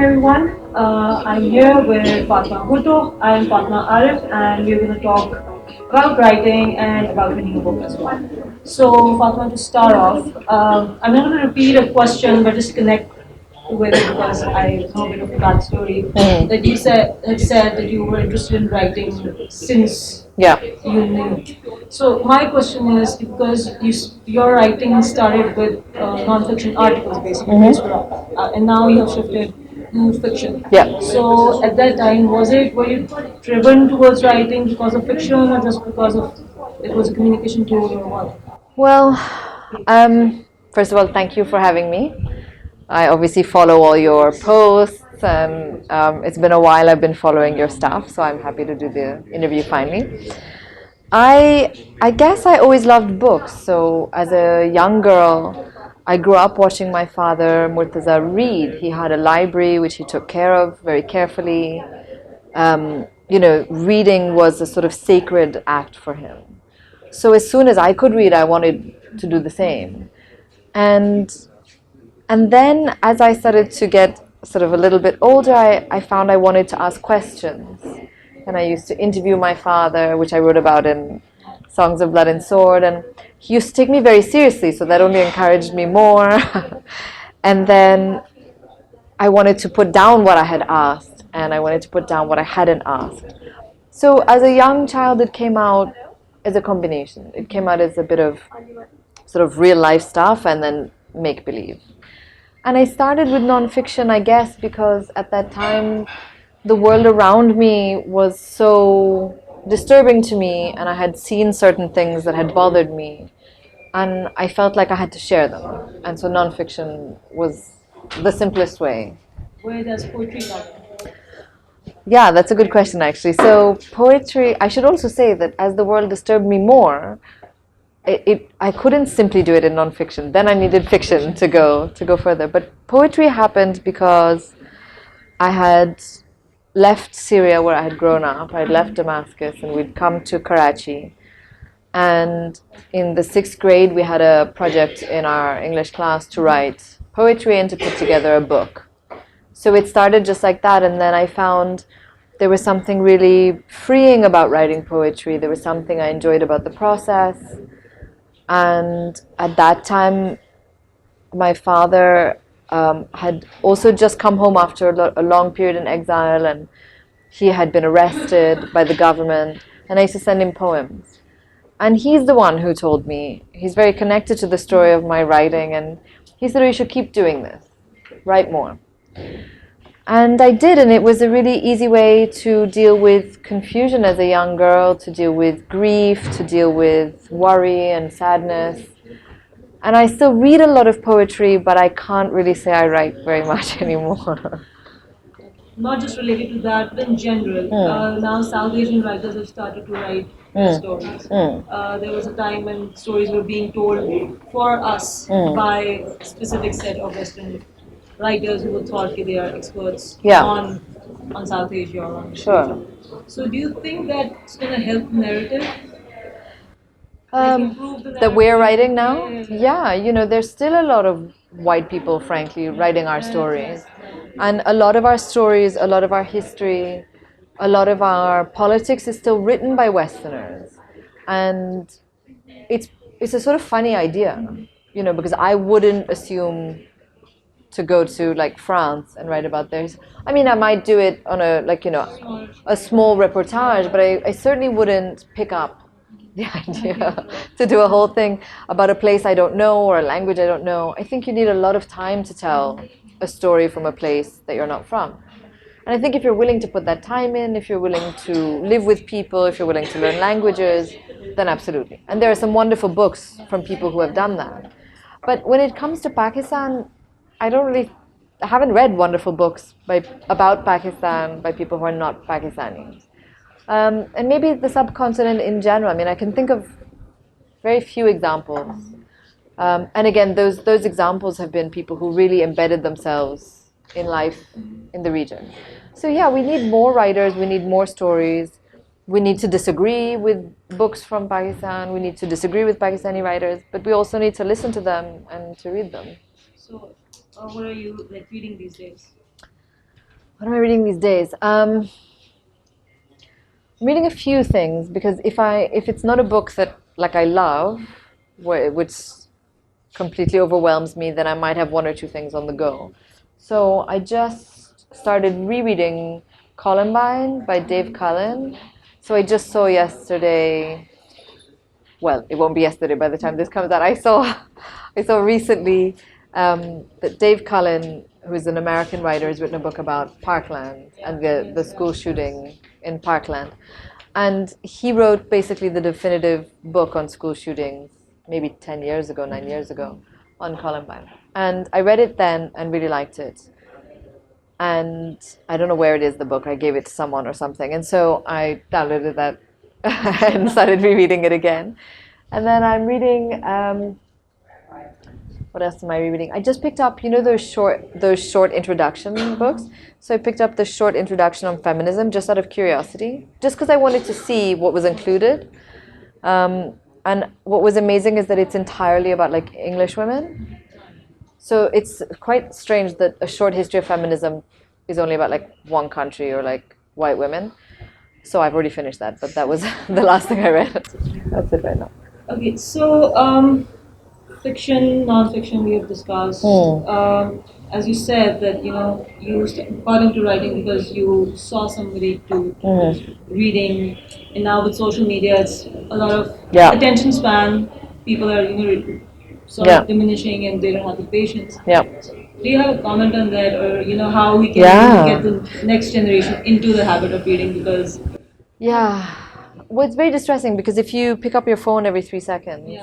everyone. I'm here with Fatima Bhutto. I'm Fatima Arif, and we're going to talk about writing and about reading a book as well. So, Fatima, to start off, I'm not going to repeat a question, but just connect with it because I know a bit of a backstory. That you said that you were interested in writing since Yeah. you knew. So my question is because your writing started with non-fiction articles basically, and now you have shifted to fiction. Yeah. So at that time, were you driven towards writing because of fiction or just because of it was a communication tool or what? Well, first of all, thank you for having me. I obviously follow all your posts, and it's been a while I've been following your stuff, so I'm happy to do the interview finally. I guess I always loved books. So as a young girl, I grew up watching my father Murtaza read. He had a library which he took care of very carefully. Reading was a sort of sacred act for him. So as soon as I could read, I wanted to do the same. And and then as I started to get sort of a little bit older, I found I wanted to ask questions. And I used to interview my father, which I wrote about in Songs of Blood and Sword. And he used to take me very seriously, so that only encouraged me more. And then I wanted to put down what I had asked, and I wanted to put down what I hadn't asked. So as a young child, it came out as a combination. It came out as a bit of sort of real life stuff and then make believe. And I started with nonfiction, I guess, because at that time the world around me was so disturbing to me, and I had seen certain things that had bothered me, and I felt like I had to share them. And so nonfiction was the simplest way. Where does poetry come in? Yeah, that's a good question, actually. So poetry, I should also say that as the world disturbed me more, I couldn't simply do it in nonfiction. Then I needed fiction to go further. But poetry happened because I had left Syria where I had grown up. I had left Damascus and we'd come to Karachi. And in the sixth grade, we had a project in our English class to write poetry and to put together a book. So it started just like that, and then I found there was something really freeing about writing poetry. There was something I enjoyed about the process. And at that time, my father had also just come home after a long period in exile, and he had been arrested by the government. And I used to send him poems. And he's the one who told me, he's very connected to the story of my writing, and he said, oh, you should keep doing this, write more. And I did, and it was a really easy way to deal with confusion as a young girl, to deal with grief, to deal with worry and sadness. And I still read a lot of poetry, but I can't really say I write very much anymore. Not just related to that, but in general. Now South Asian writers have started to write stories. There was a time when stories were being told for us by a specific set of Western writers who were thought that they are experts Yeah. on South Asia or on Sure. So do you think that's going to help the narrative? Improve the That we're writing now? Yeah. Yeah, there's still a lot of white people, frankly, writing our stories. And a lot of our stories, a lot of our history, a lot of our politics is still written by Westerners. And it's a sort of funny idea, because I wouldn't assume to go to like France and write about theirs. I mean, I might do it on a small reportage, but I certainly wouldn't pick up the idea to do a whole thing about a place I don't know or a language I don't know. I think you need a lot of time to tell a story from a place that you're not from. And I think if you're willing to put that time in, if you're willing to live with people, if you're willing to learn languages, then absolutely. And there are some wonderful books from people who have done that. But when it comes to Pakistan, I haven't read wonderful books about Pakistan by people who are not Pakistanis. And maybe the subcontinent in general. I mean, I can think of very few examples. And again, those examples have been people who really embedded themselves in life in the region. So yeah, we need more writers, we need more stories. We need to disagree with books from Pakistan, we need to disagree with Pakistani writers, but we also need to listen to them and to read them. So, what are you like reading these days? What am I reading these days? I'm reading a few things because if it's not a book that like I love, which completely overwhelms me, then I might have one or two things on the go. So I just started rereading Columbine by Dave Cullen. So I just saw yesterday, well, it won't be yesterday by the time this comes out. I saw recently that Dave Cullen, who is an American writer, has written a book about Parkland and the school shooting in Parkland. And he wrote basically the definitive book on school shootings, maybe 10 years ago, 9 years ago, on Columbine. And I read it then and really liked it. And I don't know where it is, the book. I gave it to someone or something. And so I downloaded that and started rereading it again. And then I'm reading, what else am I rereading? I just picked up, those short introduction books. So I picked up the short introduction on feminism just out of curiosity, just because I wanted to see what was included. And what was amazing is that it's entirely about like English women. So it's quite strange that a short history of feminism is only about like one country or like white women. So I've already finished that, but that was the last thing I read. That's it right now. Okay, so fiction, non-fiction, we have discussed. As you said that you got into writing because you saw somebody do reading, and now with social media, it's a lot of attention span. People are sort of diminishing, and they don't have the patience. Do you have a comment on that, or how we can get the next generation into the habit of reading? Because well, it's very distressing because if you pick up your phone every 3 seconds,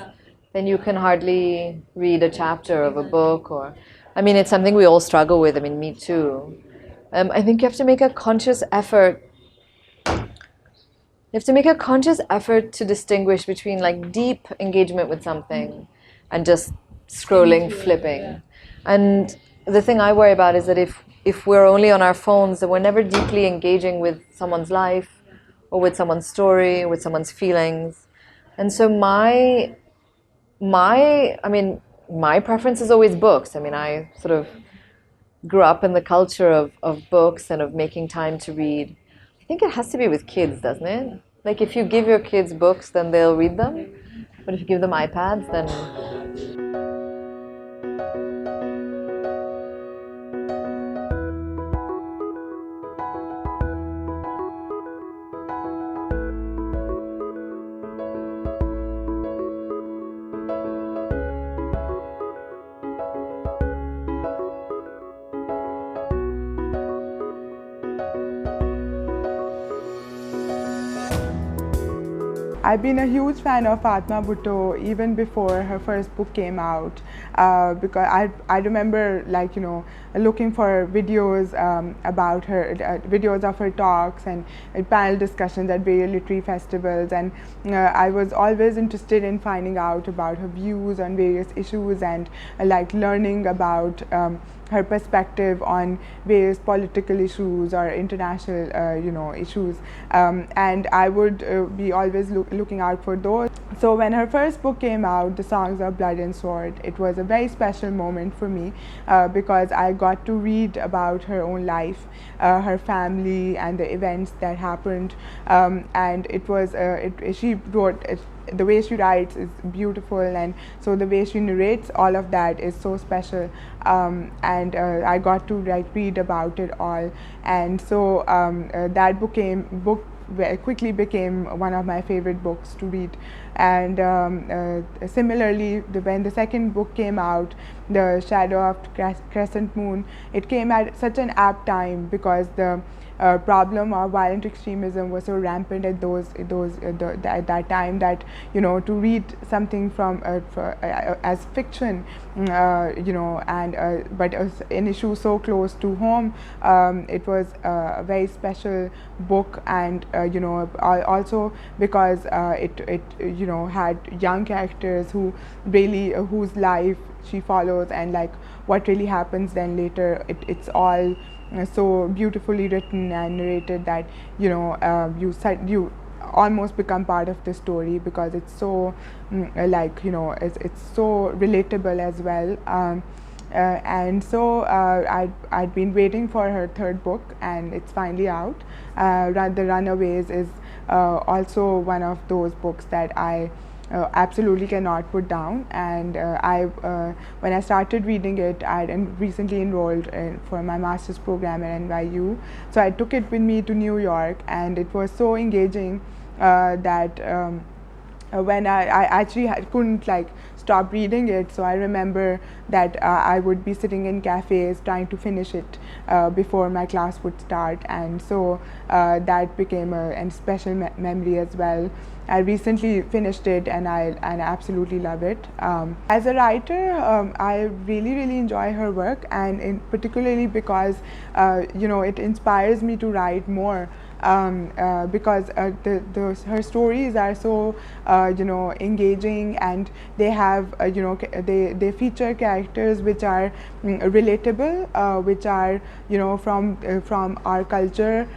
then you can hardly read a chapter of a book. Or, I mean, it's something we all struggle with. I mean, me too. I think you have to make a conscious effort. You have to make a conscious effort to distinguish between like deep engagement with something and just scrolling, flipping. And the thing I worry about is that if we're only on our phones, then we're never deeply engaging with someone's life or with someone's story, with someone's feelings. And so my preference is always books. I mean, I sort of grew up in the culture of books and of making time to read. I think it has to be with kids, doesn't it? Like if you give your kids books, then they'll read them. But if you give them iPads, then... I've been a huge fan of Fatima Bhutto even before her first book came out, because I remember looking for videos about her, videos of her talks and panel discussions at various literary festivals, and I was always interested in finding out about her views on various issues and learning about her perspective on various political issues or international issues, and I would be always looking out for those. So when her first book came out, The Songs of Blood and Sword, it was a very special moment for me because I got to read about her own life, her family and the events that happened, and it was she wrote it. The way she writes is beautiful, and so the way she narrates all of that is so special, and I got to read about it all, and so that book quickly became one of my favorite books to read. And similarly, when the second book came out, The Shadow of Crescent Moon, it came at such an apt time because the problem of violent extremism was so rampant at at that time that to read something from as fiction, but an issue so close to home, it was a very special book, and also because it had young characters whose life she follows, and what really happens then later. It's all so beautifully written and narrated that you almost become part of the story because it's so it's so relatable as well. And so I'd been waiting for her third book, and it's finally out. The Runaways is also one of those books that I absolutely cannot put down. And when I started reading it, I had recently enrolled for my master's program at NYU. So I took it with me to New York, and it was so engaging that when I actually couldn't stop reading it. So I remember that I would be sitting in cafes trying to finish it before my class would start, and so that became a special memory as well. I recently finished it, and I absolutely love it. As a writer, I really enjoy her work, and particularly because it inspires me to write more. Because her stories are so engaging, and they have they feature characters which are relatable, which are from our culture,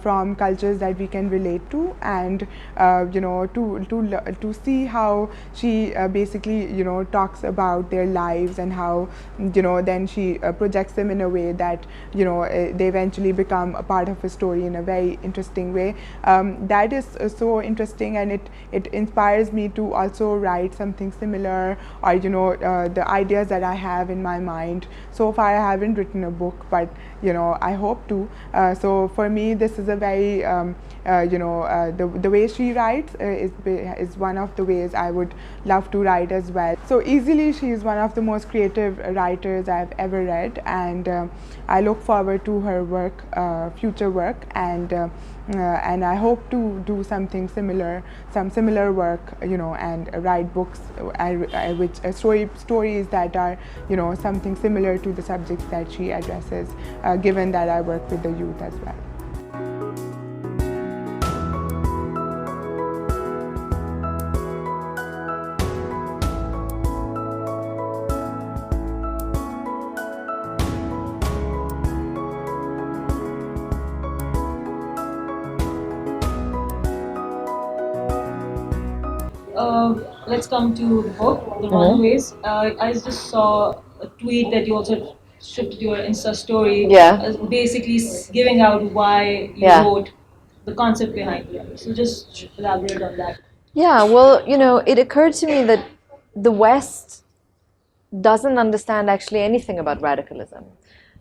from cultures that we can relate to, and to see how she basically talks about their lives, and how then she projects them in a way that they eventually become a part of a story in a very interesting way. That is so interesting, and it inspires me to also write something similar, or the ideas that I have in my mind. So far I haven't written a book, but I hope to. So for me, this is a very the way she writes is one of the ways I would love to write as well. So easily, she is one of the most creative writers I've ever read, and I look forward to her work, future work, and I hope to do something similar, some similar work, and write books which stories that are something similar to the subjects that she addresses, given that I work with the youth as well. Let's come to the book, The Runaways. I just saw a tweet that you also shifted your Insta story, basically giving out why you wrote the concept behind it. So just elaborate on that. Yeah, well, it occurred to me that the West doesn't understand actually anything about radicalism.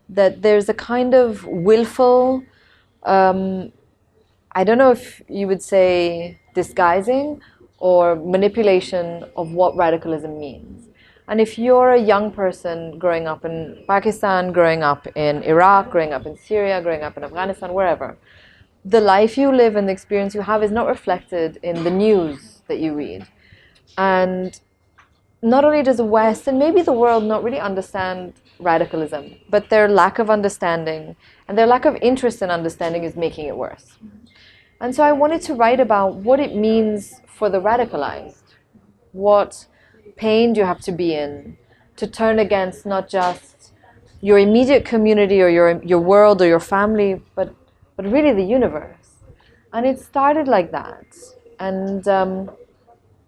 That there's a kind of willful, I don't know if you would say disguising or manipulation of what radicalism means. And if you're a young person growing up in Pakistan, growing up in Iraq, growing up in Syria, growing up in Afghanistan, wherever, the life you live and the experience you have is not reflected in the news that you read. And not only does the West and maybe the world not really understand radicalism, but their lack of understanding and their lack of interest in understanding is making it worse. And so I wanted to write about what it means for the radicalized. What pain do you have to be in to turn against not just your immediate community or your world or your family, but really the universe. And it started like that. And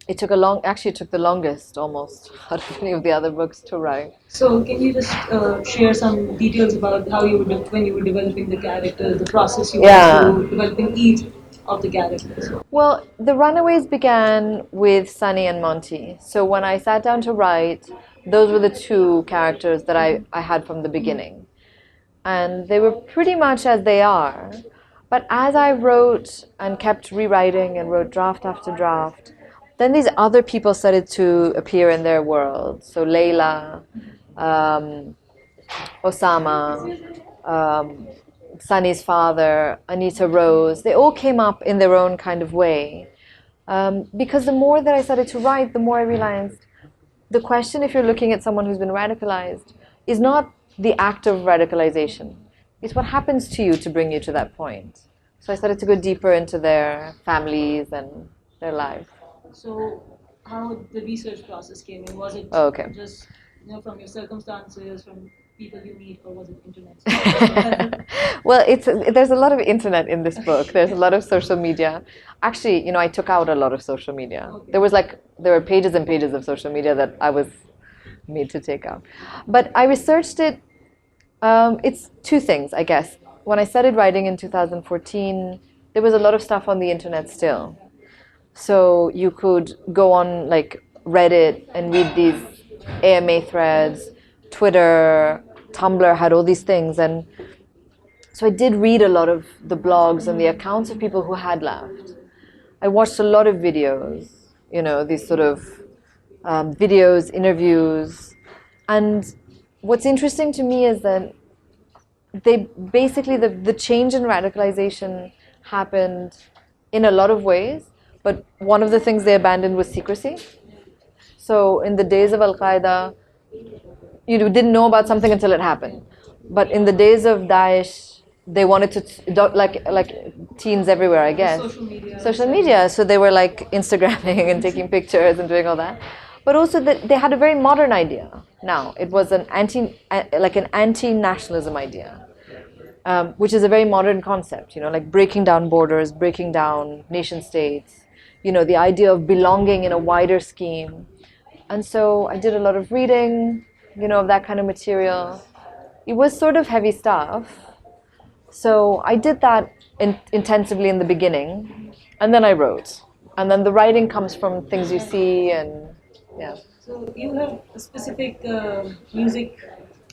it took the longest almost out of any of the other books to write. So can you just share some details about how you were when you were developing the characters, the process you went through developing each of the characters? Well, The Runaways began with Sunny and Monty. So when I sat down to write, those were the two characters that I had from the beginning. And they were pretty much as they are. But as I wrote and kept rewriting and wrote draft after draft, then these other people started to appear in their world. So Layla, Osama, Sunny's father, Anita Rose, they all came up in their own kind of way. Because the more that I started to write, the more I realized the question, if you're looking at someone who's been radicalized, is not the act of radicalization. It's what happens to you to bring you to that point. So I started to go deeper into their families and their lives. So how the research process came in? Was it just from your circumstances, from people you meet, or was it internet? Well, there's a lot of internet in this book. There's a lot of social media. Actually, I took out a lot of social media. Okay. There were pages and pages of social media that I was me to take out. But I researched it. It's two things, I guess. When I started writing in 2014, there was a lot of stuff on the internet still. So you could go on like Reddit and read these AMA threads, Twitter, Tumblr had all these things. And so I did read a lot of the blogs and the accounts of people who had left. I watched a lot of videos, these sort of videos, interviews. And what's interesting to me is that they basically, the change in radicalization happened in a lot of ways, but one of the things they abandoned was secrecy. So in the days of Al-Qaeda, you didn't know about something until it happened. But in the days of Daesh, they wanted to, like teens everywhere, I guess. Social media. So they were like Instagramming and taking pictures and doing all that. But also that they had a very modern idea now. It was an anti-nationalism idea, which is a very modern concept, like breaking down borders, breaking down nation states, the idea of belonging in a wider scheme. And so I did a lot of reading, of that kind of material. It was sort of heavy stuff. So I did that intensively in the beginning, and then I wrote. And then the writing comes from things you see and yeah. So you have a specific music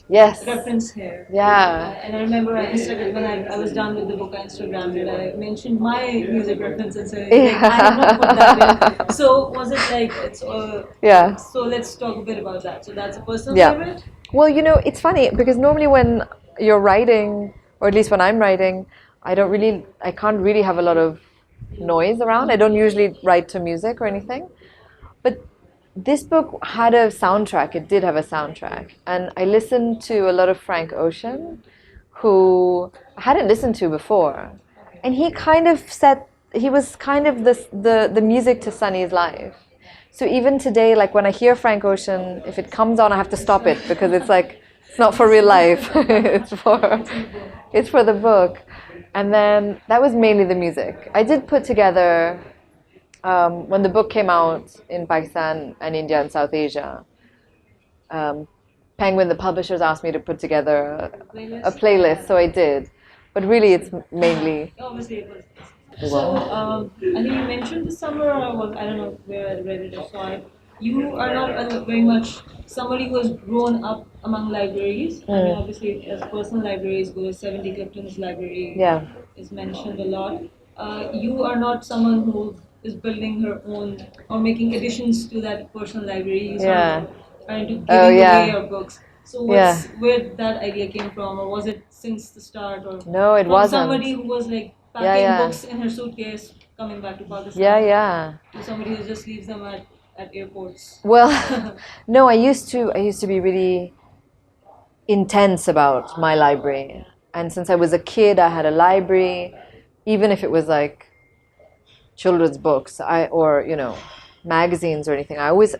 reference here. Yeah. And I remember when I was done with the book, I Instagrammed it. I mentioned my music reference and said, I have not put that in. So was it like, yeah. So let's talk a bit about that. So that's a personal favorite? Well, it's funny because normally when you're writing, or at least when I'm writing, I can't really have a lot of noise around. I don't usually write to music or anything. But this book had a soundtrack. It did have a soundtrack. And I listened to a lot of Frank Ocean, who I hadn't listened to before. And he kind of he was kind of the music to Sunny's life. So even today, like when I hear Frank Ocean, if it comes on, I have to stop it because it's like, it's not for real life. it's for the book. And then that was mainly the music. I did put together, when the book came out in Pakistan and India and South Asia, Penguin, the publishers, asked me to put together a playlist, so I did. But really, it's mainly... Obviously, it was. So, I think you mentioned this somewhere, or I don't know where I read it or saw it. You are not very much somebody who has grown up among libraries. I mean, obviously, as personal libraries go, 70 Clifton's library is mentioned a lot. You are not someone who is building her own or making additions to that personal library. You are trying to give away your books. So where that idea came from, or was it since the start, or no, it wasn't. Somebody who was like packing books in her suitcase coming back to Pakistan? To somebody who just leaves them at airports? Well, no, I used to be really intense about my library. And since I was a kid, I had a library, even if it was like children's books or magazines or anything. I always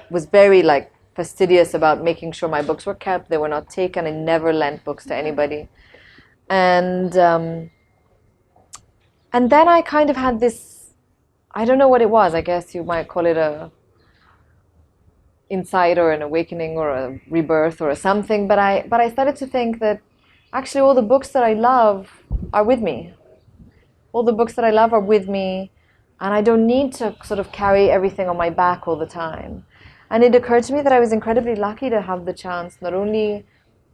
was very like fastidious about making sure my books were kept, they were not taken. I never lent books to anybody. And then I kind of had this, I don't know what it was, I guess you might call it a insight or an awakening or a rebirth or something, but I started to think that actually all the books that I love are with me. All the books that I love are with me, and I don't need to sort of carry everything on my back all the time. And it occurred to me that I was incredibly lucky to have the chance not only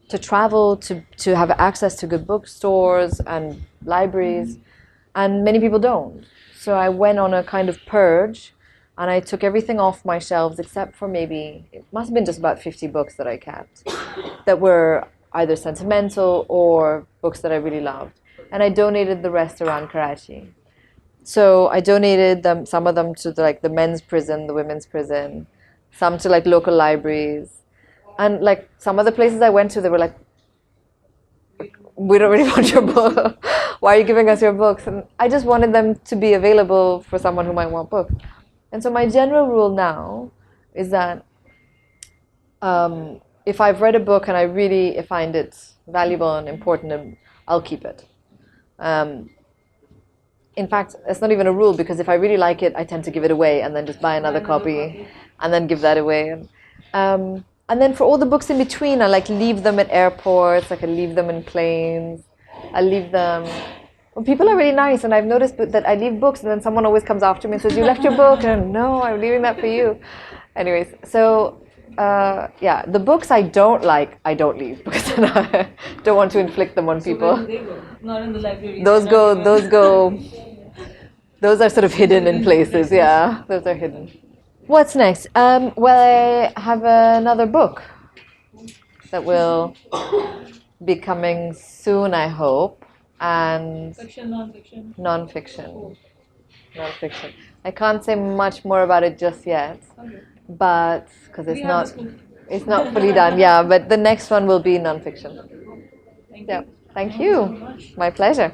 to travel, to have access to good bookstores and libraries, and many people don't. So I went on a kind of purge, and I took everything off my shelves except for maybe, it must have been just about 50 books that I kept that were either sentimental or books that I really loved. And I donated the rest around Karachi. So I donated some of them to the men's prison, the women's prison, some to like local libraries. And like some of the places I went to, they were like, we don't really want your book. Why are you giving us your books? And I just wanted them to be available for someone who might want books. And so my general rule now is that if I've read a book and I really find it valuable and important, I'll keep it. In fact, it's not even a rule, because if I really like it, I tend to give it away and then just buy another copy and then give that away. And And then for all the books in between, I like leave them at airports, like I leave them in planes, I leave them. Well, people are really nice, and I've noticed that I leave books, and then someone always comes after me and says, "You left your book," and no, I'm leaving that for you. Anyways, so yeah, the books I don't like, I don't leave because I don't want to inflict them on people. So where do they go? Not in the library. Those are sort of hidden in places. Yeah, those are hidden. What's next? Well, I have another book that will be coming soon, I hope, and Fiction, non-fiction? non-fiction. Non-fiction. I can't say much more about it just yet, Okay. but because We have a scoop. it's not fully done. Yeah, but the next one will be non-fiction. Thank Yeah, you. thank So you. much. My pleasure.